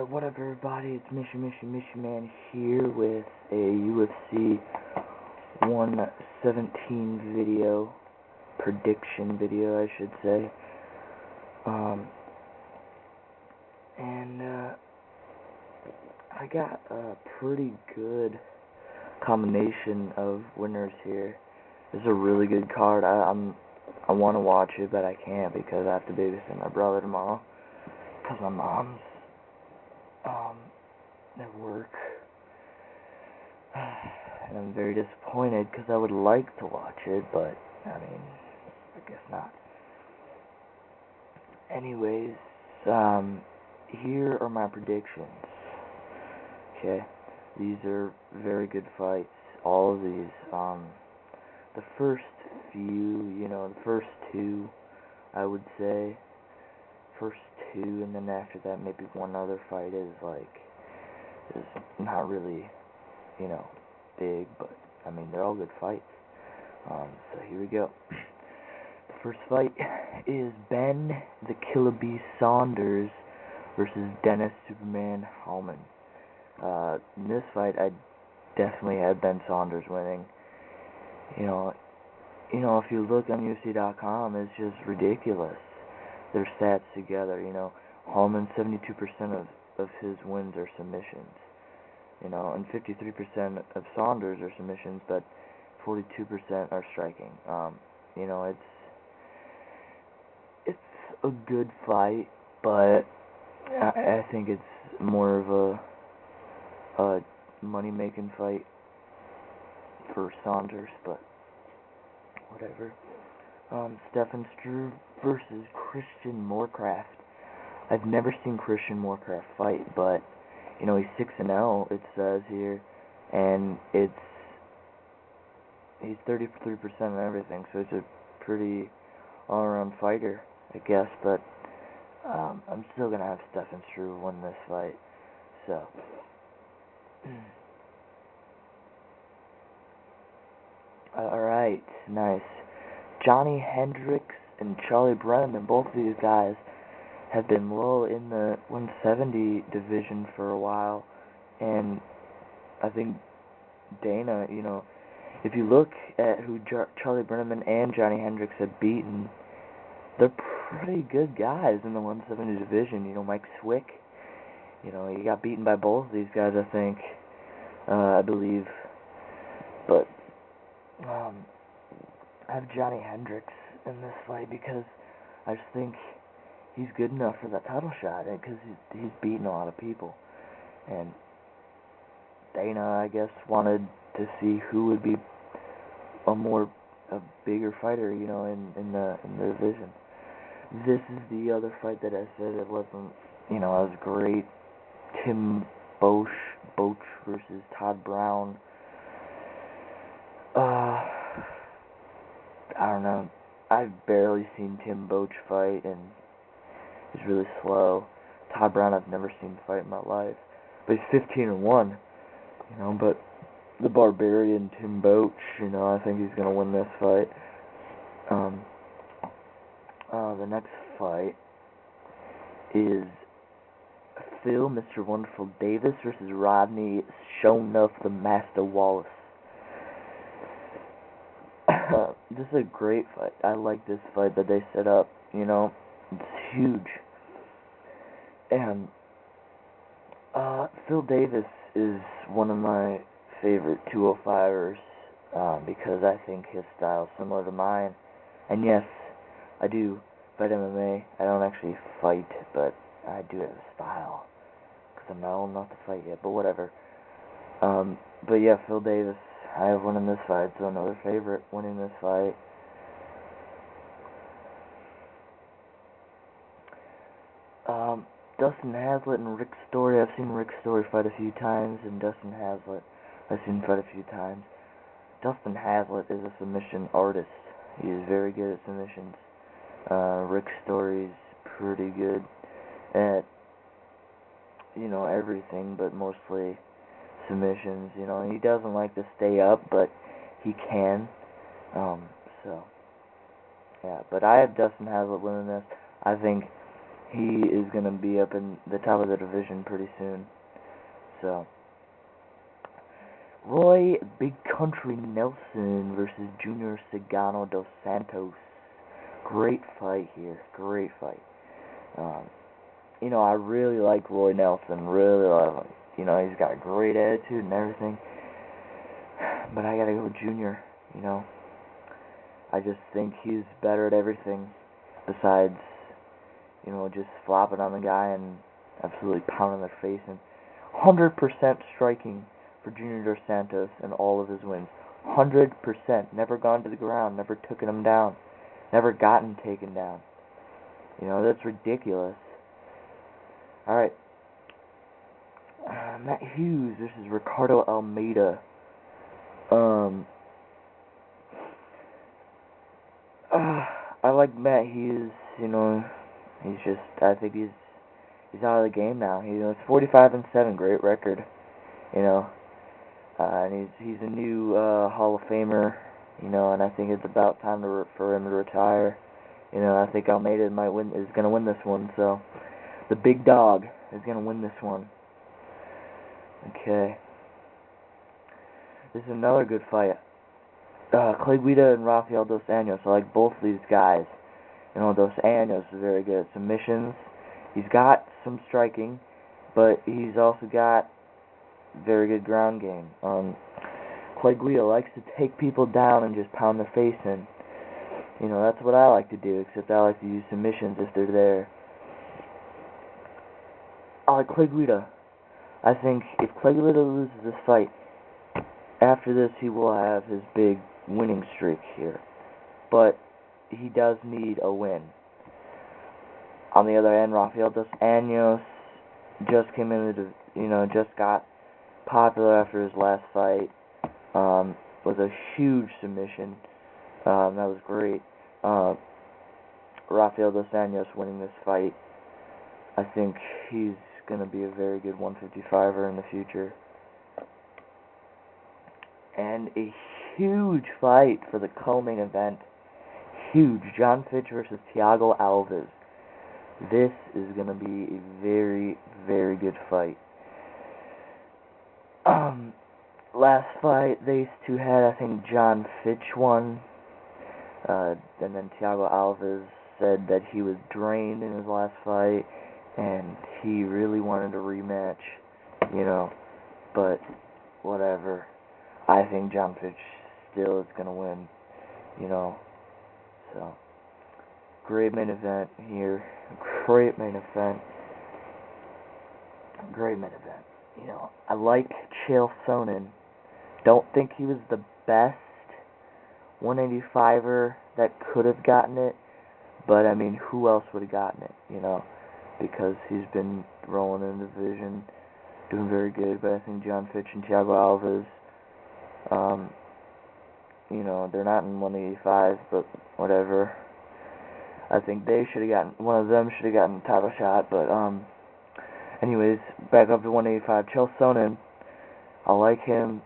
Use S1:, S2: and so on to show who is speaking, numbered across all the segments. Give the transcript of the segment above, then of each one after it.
S1: What up, everybody? It's Mission Man here with a UFC 117 video, prediction video, I should say. I got a pretty good combination of winners here. This is a really good card. I want to watch it, but I can't because I have to babysit my brother tomorrow because my mom's at work, and I'm very disappointed because I would like to watch it, but I mean, I guess not. Anyways, here are my predictions. Okay, these are very good fights. All of these. The first few, the first two, I would say. First two, and then after that, maybe one other fight is not really, big, but I mean, they're all good fights. So here we go. The first fight is Ben the Killer Bee Saunders versus Dennis Superman Hallman. In this fight, I definitely had Ben Saunders winning. If you look on UFC.com, it's just ridiculous. Their stats together, Hallman, 72% of his wins are submissions, and 53% of Saunders are submissions, but 42% are striking. It's a good fight, but I think it's more of a money-making fight for Saunders, but whatever. Stefan Struve versus Christian Morecraft. I've never seen Christian Morecraft fight, but he's 6-0, it says here, and he's 33% of everything, so it's a pretty all-around fighter, I guess, but I'm still gonna have Stefan Struve win this fight. So alright, nice. Johnny Hendricks and Charlie Brenneman, both of these guys have been low in the 170 division for a while, and I think Dana, if you look at who Charlie Brenneman and Johnny Hendricks have beaten, they're pretty good guys in the 170 division. Mike Swick, he got beaten by both of these guys, I think, I believe, but I have Johnny Hendricks in this fight because I just think he's good enough for that title shot, because he's beaten a lot of people, and Dana, I guess, wanted to see who would be a bigger fighter, in the division. This is the other fight that I said it wasn't, as great. Tim Boetsch versus Todd Brown. I don't know. I've barely seen Tim Boetsch fight, and he's really slow. Todd Brown, I've never seen fight in my life, but he's 15-1. But the Barbarian Tim Boetsch, I think he's gonna win this fight. The next fight is Phil, Mr. Wonderful Davis versus Rodney Shonuff the Master Wallace. This is a great fight. I like this fight that they set up. It's huge. And Phil Davis is one of my favorite 205ers because I think his style is similar to mine. And yes, I do fight MMA. I don't actually fight, but I do have a style because I'm not old enough to fight yet, but whatever. But yeah, Phil Davis, I have one in this fight, so another favorite winning this fight. Dustin Haslett and Rick Story. I've seen Rick Story fight a few times, and Dustin Haslett I've seen fight a few times. Dustin Haslett is a submission artist. He is very good at submissions. Rick Story's pretty good at, everything, but mostly submissions. He doesn't like to stay up, but he can. So, yeah. But I have Dustin Haslett winning this. I think he is going to be up in the top of the division pretty soon. So, Roy Big Country Nelson versus Junior Cigano dos Santos. Great fight here. Great fight. I really like Roy Nelson. Really love him. He's got a great attitude and everything. But I gotta go with Junior. I just think he's better at everything besides, just flopping on the guy and absolutely pounding their face in. 100% striking for Junior Dos Santos in all of his wins. 100%. Never gone to the ground. Never taken him down. Never gotten taken down. That's ridiculous. Alright. Matt Hughes versus Ricardo Almeida. I like Matt Hughes. I think he's out of the game now. It's 45-7, great record. And he's a new Hall of Famer. And I think it's about time for him to retire. I think Almeida is going to win this one. So the big dog is going to win this one. Okay. This is another good fight. Clay Guida and Rafael Dos Anjos. I like both these guys. Dos Anjos is very good at submissions. He's got some striking, but he's also got very good ground game. Clay Guida likes to take people down and just pound their face in. That's what I like to do, except I like to use submissions if they're there. I like Clay Guida. I think if Clay Guida loses this fight, after this he will have his big winning streak here. But he does need a win. On the other end, Rafael Dos Anjos just came into just got popular after his last fight. Was a huge submission. That was great. Rafael Dos Anjos winning this fight. I think he's going to be a very good 155er in the future. And a huge fight for the co-main event. Huge. John Fitch versus Thiago Alves. This is going to be a very, very good fight. Last fight these two had, I think John Fitch won. And then Thiago Alves said that he was drained in his last fight and he really wanted a rematch, but whatever. I think John Fitch still is going to win, so great main event here. Great main event. I like Chael Sonnen. Don't think he was the best 185er that could have gotten it, but who else would have gotten it, because he's been rolling in the division, doing very good. But I think John Fitch and Thiago Alves, they're not in 185, but whatever. I think they should have gotten, one of them should have gotten a title shot, but anyways, back up to 185. Chael Sonnen, I like him.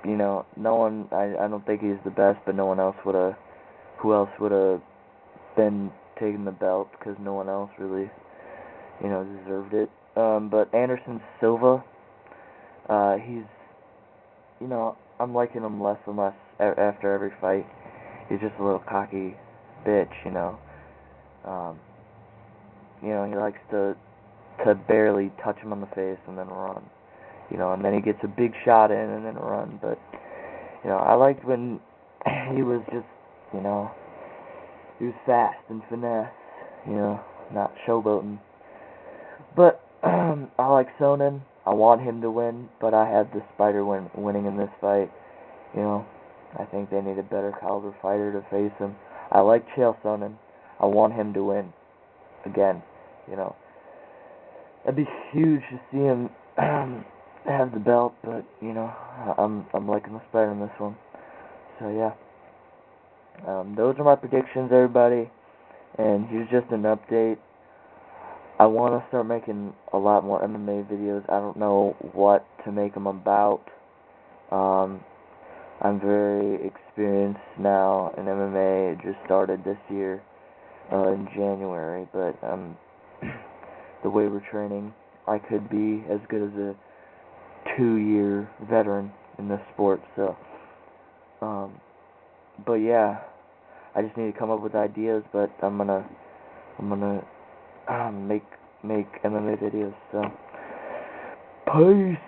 S1: No one, I don't think he's the best, but no one else would have, who else would have been taking the belt, because no one else really, deserved it. But Anderson Silva, he's, I'm liking him less and less after every fight. He's just a little cocky bitch, he likes to barely touch him on the face and then run. And then he gets a big shot in and then run. But, I liked when he was just, he was fast and finesse, not showboating. But, I like Sonnen. I want him to win, but I have the Spider winning in this fight. I think they need a better caliber fighter to face him. I like Chael Sonnen. I want him to win. Again, It'd be huge to see him have the belt, but I'm liking the Spider in this one. So yeah, those are my predictions, everybody. And here's just an update. I want to start making a lot more MMA videos. I don't know what to make them about. I'm very experienced now in MMA. It just started this year in January, but the way we're training, I could be as good as a 2-year veteran in this sport. So, but yeah, I just need to come up with ideas. But I'm gonna make MMA videos. So, peace.